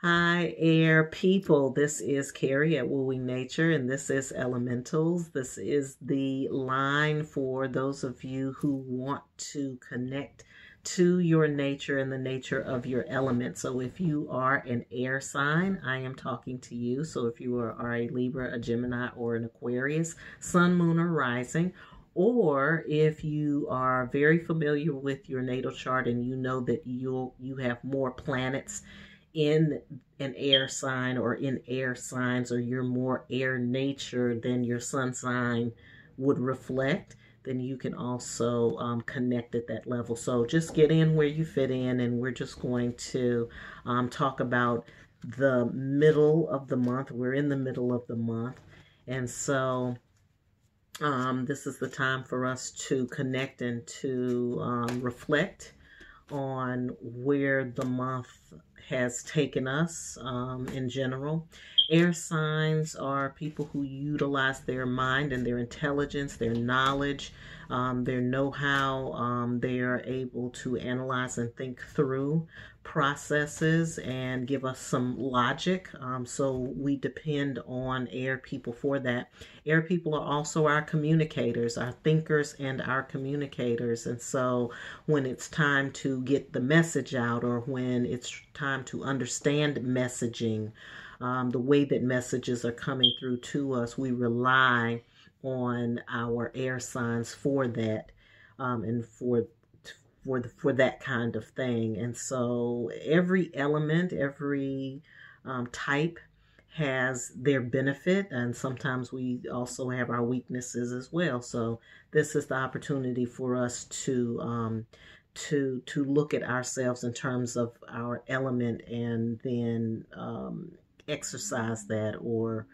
Hi, air people. This is Carrie at Wooing Nature, and this is Elementals. This is the line for those of you who want to connect to your nature and the nature of your element. So, if you are an air sign, I am talking to you. So, if you are a Libra, a Gemini, or an Aquarius, Sun, Moon, or Rising, or if you are very familiar with your natal chart and you know that you have more planets in an air sign or in air signs, or you're more air nature than your sun sign would reflect, then you can also connect at that level. So just get in where you fit in, and we're just going to talk about the middle of the month. We're in the middle of the month, and so this is the time for us to connect and to reflect on where the month has taken us in general. Air signs are people who utilize their mind and their intelligence, their knowledge, their know-how. They are able to analyze and think through processes and give us some logic. So we depend on air people for that. Air people are also our communicators, our thinkers and our communicators. And so when it's time to get the message out, or when it's time to understand messaging, the way that messages are coming through to us, we rely on our air signs for that, and for that kind of thing. And so every element, every type has their benefit, and sometimes we also have our weaknesses as well. So this is the opportunity for us to look at ourselves in terms of our element, and then exercise that, or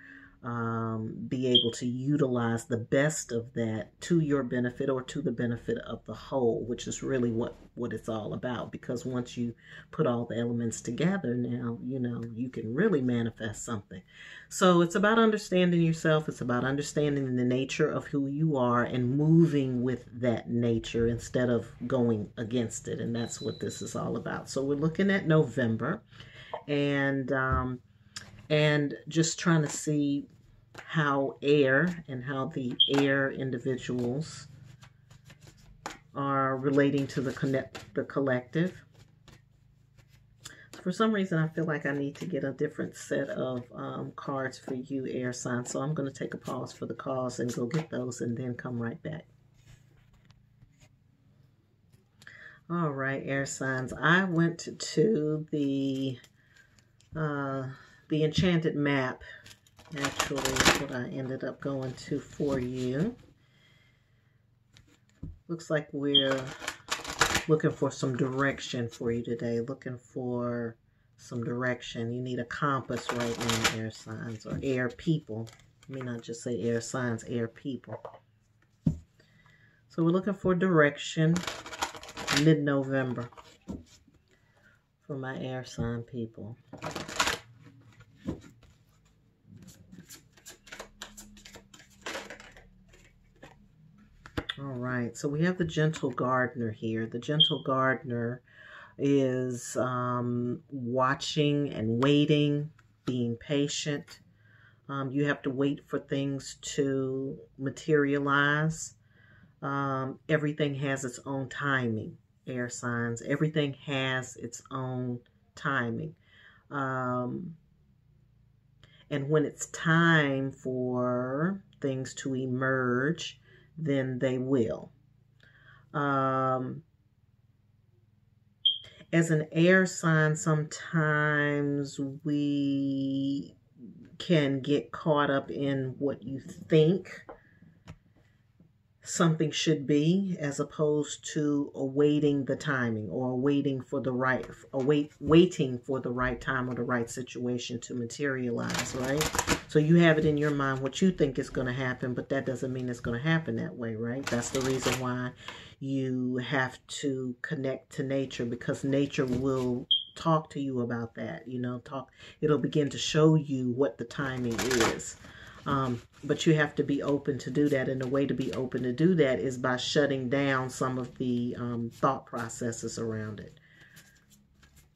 be able to utilize the best of that to your benefit or to the benefit of the whole, which is really what it's all about. Because once you put all the elements together, now you can really manifest something. So it's about understanding yourself. It's about understanding the nature of who you are and moving with that nature instead of going against it. And that's what this is all about. So we're looking at November, and just trying to see how air and how the air individuals are relating to the collective. For some reason, I feel like I need to get a different set of cards for you, air signs. So I'm going to take a pause for the cause and go get those, and then come right back. All right, air signs. I went to the enchanted map. Actually, is what I ended up going to for you. Looks like we're looking for some direction for you today. Looking for some direction. You need a compass right now, air signs, or air people. Let me not just say air signs, air people. So we're looking for direction mid-November for my air sign people. All right, so we have the gentle gardener here. The gentle gardener is watching and waiting, being patient. You have to wait for things to materialize. Everything has its own timing, air signs. Everything has its own timing. And when it's time for things to emerge, then they will. As an air sign, sometimes we can get caught up in what you think something should be, as opposed to awaiting the timing, or waiting for the right time or the right situation to materialize, right? So you have it in your mind what you think is going to happen, but that doesn't mean it's going to happen that way, right? That's the reason why you have to connect to nature, because nature will talk to you about that. It'll begin to show you what the timing is. But you have to be open to do that, and the way to be open to do that is by shutting down some of the thought processes around it.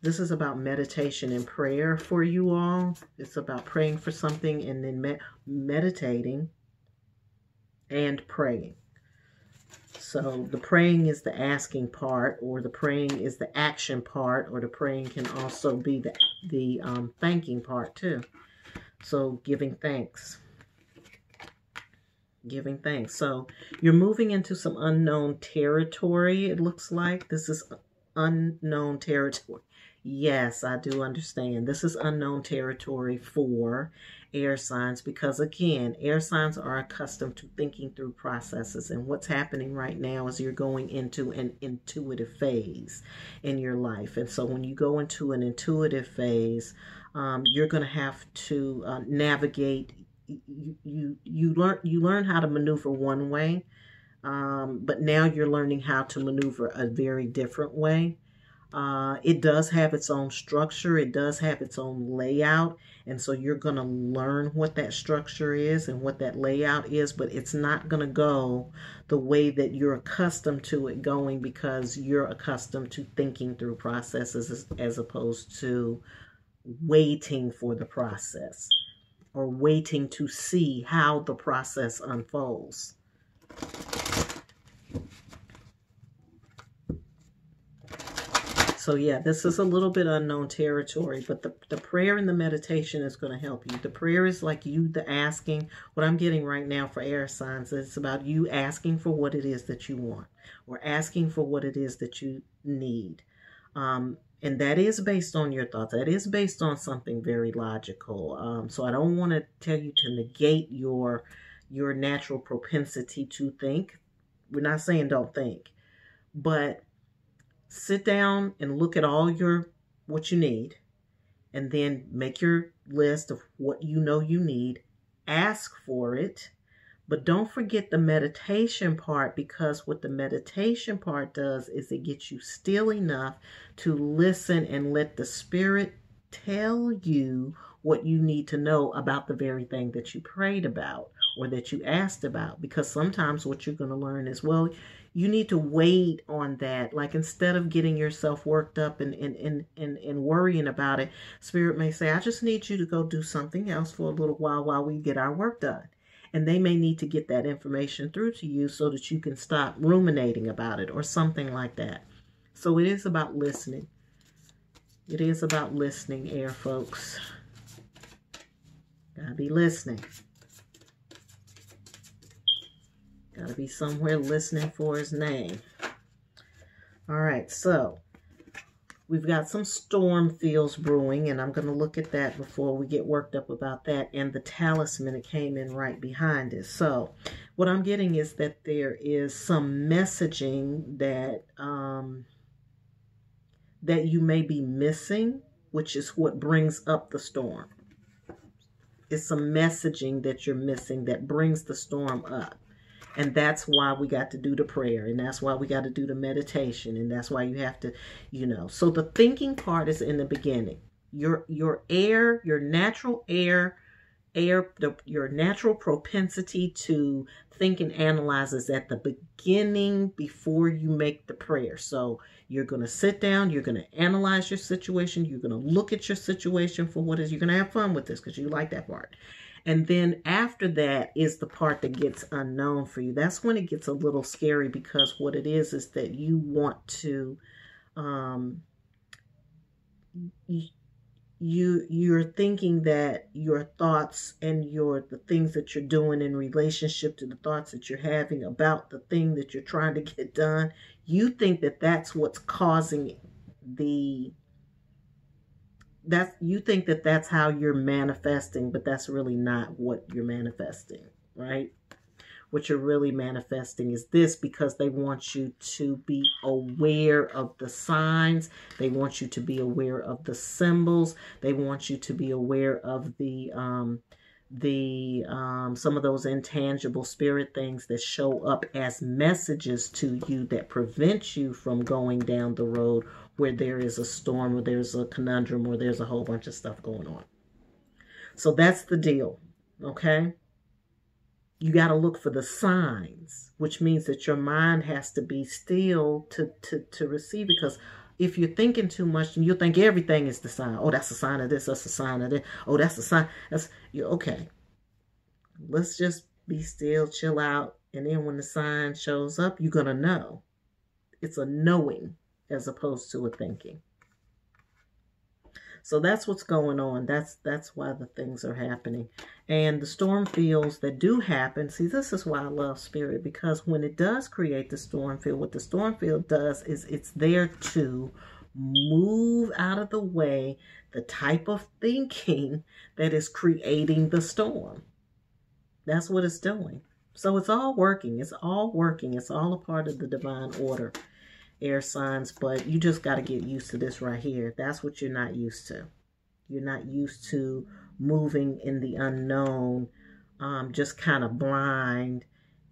This is about meditation and prayer for you all. It's about praying for something and then meditating and praying. So the praying is the asking part, or the praying is the action part, or the praying can also be the thanking part too. So giving thanks. Giving thanks. So you're moving into some unknown territory, it looks like. This is unknown territory. Yes, I do understand. This is unknown territory for air signs because, again, air signs are accustomed to thinking through processes. And what's happening right now is you're going into an intuitive phase in your life. And so when you go into an intuitive phase, you're going to have to navigate. You learn how to maneuver one way, but now you're learning how to maneuver a very different way. It does have its own structure. It does have its own layout. And so you're going to learn what that structure is and what that layout is, but it's not going to go the way that you're accustomed to it going because you're accustomed to thinking through processes as opposed to waiting for the process or waiting to see how the process unfolds. So yeah, this is a little bit unknown territory, but the prayer and the meditation is going to help you. The prayer is like you, the asking. What I'm getting right now for air signs, it's about you asking for what it is that you want or asking for what it is that you need. And that is based on your thoughts. That is based on something very logical. So I don't want to tell you to negate your natural propensity to think. We're not saying don't think, but sit down and look at all what you need, and then make your list of what you know you need. Ask for it, but don't forget the meditation part, because what the meditation part does is it gets you still enough to listen and let the spirit tell you what you need to know about the very thing that you prayed about or that you asked about. Because sometimes what you're going to learn is, well, you need to wait on that. Like, instead of getting yourself worked up and worrying about it, Spirit may say, I just need you to go do something else for a little while we get our work done. And they may need to get that information through to you so that you can stop ruminating about it or something like that. So it is about listening. It is about listening, air folks. Gotta be listening. Gotta be somewhere listening for his name. All right, so we've got some storm fields brewing, and I'm going to look at that before we get worked up about that. And the talisman, it came in right behind it. So what I'm getting is that there is some messaging that that you may be missing, which is what brings up the storm. It's some messaging that you're missing that brings the storm up. And that's why we got to do the prayer. And that's why we got to do the meditation. And that's why you have to, So the thinking part is in the beginning. Your natural your natural propensity to think and analyze is at the beginning before you make the prayer. So you're going to sit down. You're going to analyze your situation. You're going to look at your situation for what is. You're going to have fun with this because you like that part. And then after that is the part that gets unknown for you. That's when it gets a little scary, because what it is that you want to, you're thinking that your thoughts and the things that you're doing in relationship to the thoughts that you're having about the thing that you're trying to get done, you think that that's what's causing you think that that's how you're manifesting, but that's really not what you're manifesting, right? What you're really manifesting is this, because they want you to be aware of the signs. They want you to be aware of the symbols. They want you to be aware of some of those intangible spirit things that show up as messages to you that prevent you from going down the road where there is a storm, or there's a conundrum, or there's a whole bunch of stuff going on. So that's the deal, okay? You got to look for the signs, which means that your mind has to be still to receive, because if you're thinking too much, and you'll think everything is the sign. Oh, that's a sign of this. That's a sign of this. Oh, that's a sign. That's you. Okay. Let's just be still, chill out, and then when the sign shows up, you're gonna know. It's a knowing as opposed to a thinking. So that's what's going on. That's why the things are happening. And the storm fields that do happen, see, this is why I love spirit, because when it does create the storm field, what the storm field does is it's there to move out of the way the type of thinking that is creating the storm. That's what it's doing. So it's all working. It's all working. It's all a part of the divine order, air signs, but you just got to get used to this right here. That's what you're not used to. You're not used to moving in the unknown, just kind of blind,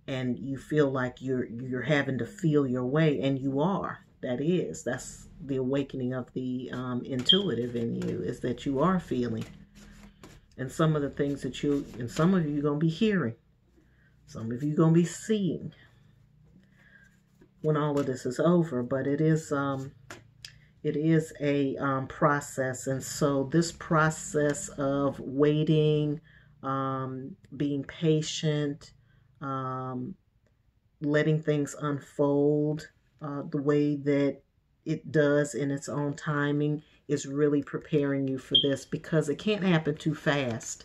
and you feel like you're having to feel your way, and you are. That's the awakening of the intuitive in you, is that you are feeling. And some of the things that some of you are going to be hearing. Some of you are going to be seeing when all of this is over, but it is a process. And so this process of waiting, being patient, letting things unfold the way that it does in its own timing is really preparing you for this, because it can't happen too fast.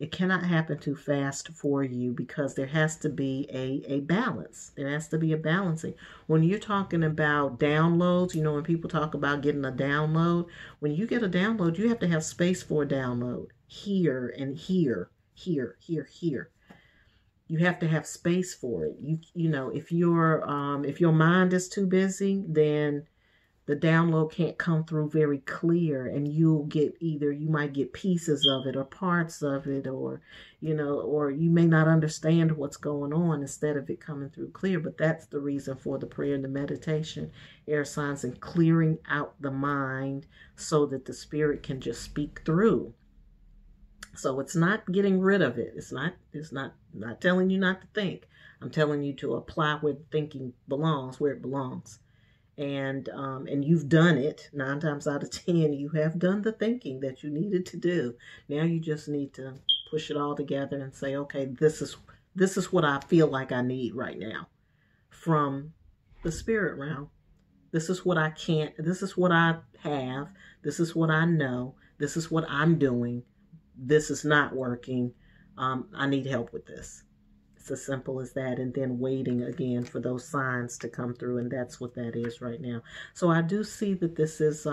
It cannot happen too fast for you, because there has to be a balance. There has to be a balancing. When you're talking about downloads, when people talk about getting a download, when you get a download, you have to have space for a download. Here and here, here, here, here. You have to have space for it. If your mind is too busy, then the download can't come through very clear, and you might get pieces of it or parts of it, or you may not understand what's going on instead of it coming through clear. But that's the reason for the prayer and the meditation, air signs, and clearing out the mind so that the spirit can just speak through. So it's not getting rid of it. It's not telling you not to think. I'm telling you to apply where the thinking belongs, where it belongs. And you've done it 9 times out of 10. You have done the thinking that you needed to do. Now you just need to push it all together and say, okay, this is what I feel like I need right now from the spirit realm. This is what I can't. This is what I have. This is what I know. This is what I'm doing. This is not working. I need help with this. It's as simple as that. And then waiting again for those signs to come through, and that's what that is right now. So I do see that this is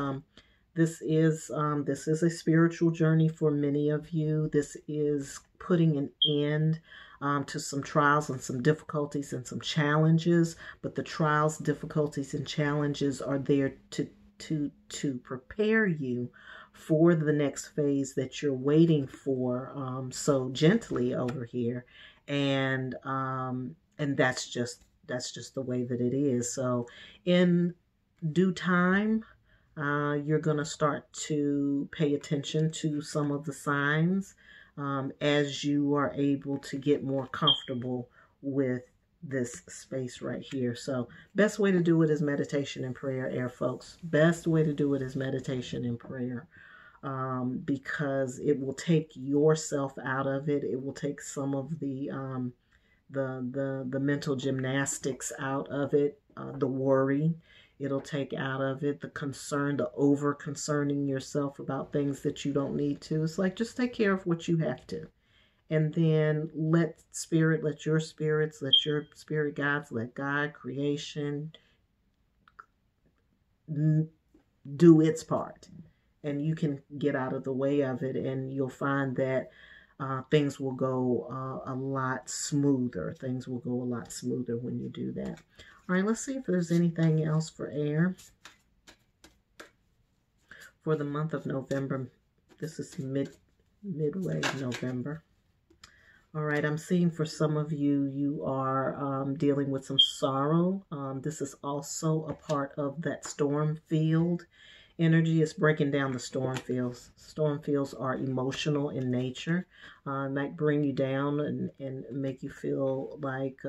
a spiritual journey for many of you. This is putting an end to some trials and some difficulties and some challenges. But the trials, difficulties, and challenges are there to prepare you for the next phase that you're waiting for, so gently over here. And that's just the way that it is. So in due time, you're going to start to pay attention to some of the signs as you are able to get more comfortable with this space right here. So best way to do it is meditation and prayer, air folks. Best way to do it is meditation and prayer. Because it will take yourself out of it. It will take some of the mental gymnastics out of it, the worry. It'll take out of it the concern, the over concerning yourself about things that you don't need to. It's like, just take care of what you have to. And then let your spirits, let your spirit guides, let God, creation do its part. And you can get out of the way of it, and you'll find that things will go a lot smoother. Things will go a lot smoother when you do that. All right, let's see if there's anything else for air for the month of November. This is midway November. All right, I'm seeing for some of you, you are dealing with some sorrow. This is also a part of that storm field. Energy is breaking down the storm fields. Storm fields are emotional in nature. Might bring you down and make you feel like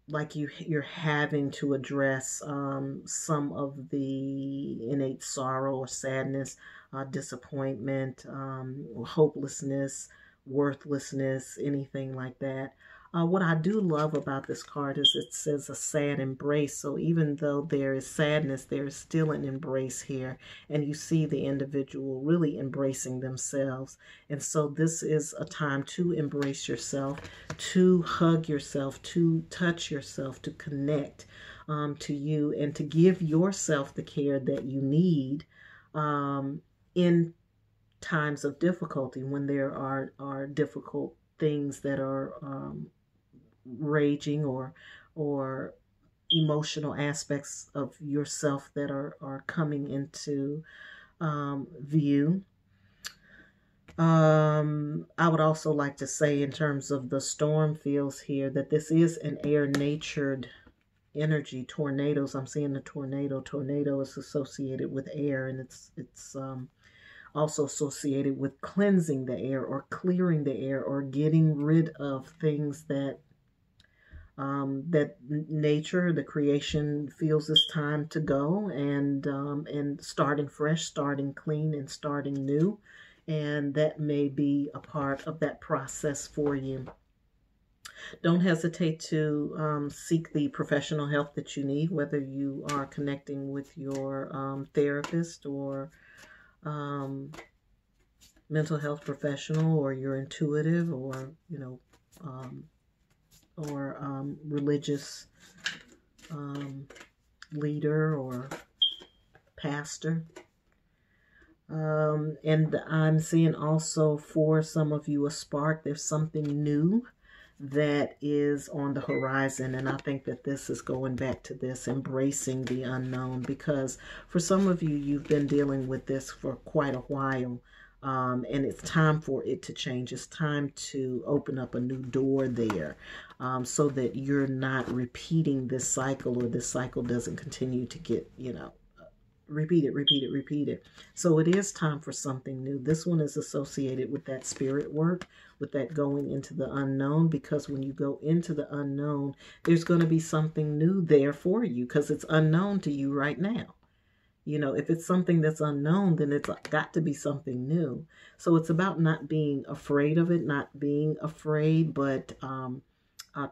like you're having to address some of the innate sorrow or sadness, disappointment, hopelessness, worthlessness, anything like that. What I do love about this card is it says a sad embrace. So even though there is sadness, there is still an embrace here. And you see the individual really embracing themselves. And so this is a time to embrace yourself, to hug yourself, to touch yourself, to connect to you, and to give yourself the care that you need in times of difficulty, when there are difficult things that are raging, or emotional aspects of yourself that are coming into view. I would also like to say, in terms of the storm feels here, that this is an air-natured energy. Tornadoes, I'm seeing the tornado. Tornado is associated with air, and it's also associated with cleansing the air, or clearing the air, or getting rid of things that that nature, the creation, feels it's time to go, and starting fresh, starting clean, and starting new. And that may be a part of that process for you. Don't hesitate to seek the professional help that you need, whether you are connecting with your therapist, or mental health professional, or your intuitive, or religious leader or pastor. And I'm seeing also, for some of you, a spark. There's something new that is on the horizon, and I think that this is going back to this, embracing the unknown, because for some of you, you've been dealing with this for quite a while, and it's time for it to change. It's time to open up a new door there, so that you're not repeating this cycle, or this cycle doesn't continue to get, repeat it. So it is time for something new. This one is associated with that spirit work, with that going into the unknown, because when you go into the unknown, there's going to be something new there for you, because it's unknown to you right now. If it's something that's unknown, then it's got to be something new. So it's about not being afraid of it, not being afraid, but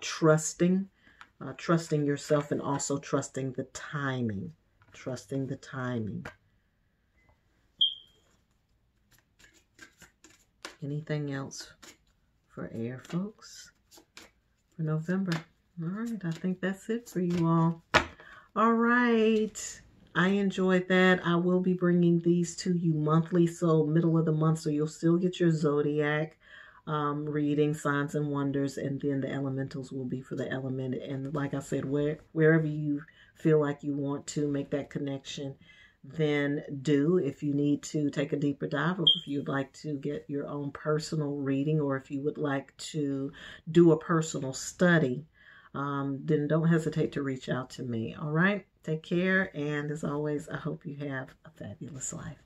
trusting yourself, and also trusting the timing. Trusting the timing. Anything else for air, folks, for November? All right, I think that's it for you all. All right, I enjoyed that. I will be bringing these to you monthly, so middle of the month, so you'll still get your zodiac reading, signs and wonders, and then the elementals will be for the element. And like I said, wherever you feel like you want to make that connection, then do. If you need to take a deeper dive, or if you'd like to get your own personal reading, or if you would like to do a personal study, then don't hesitate to reach out to me. All right, take care, and as always, I hope you have a fabulous life.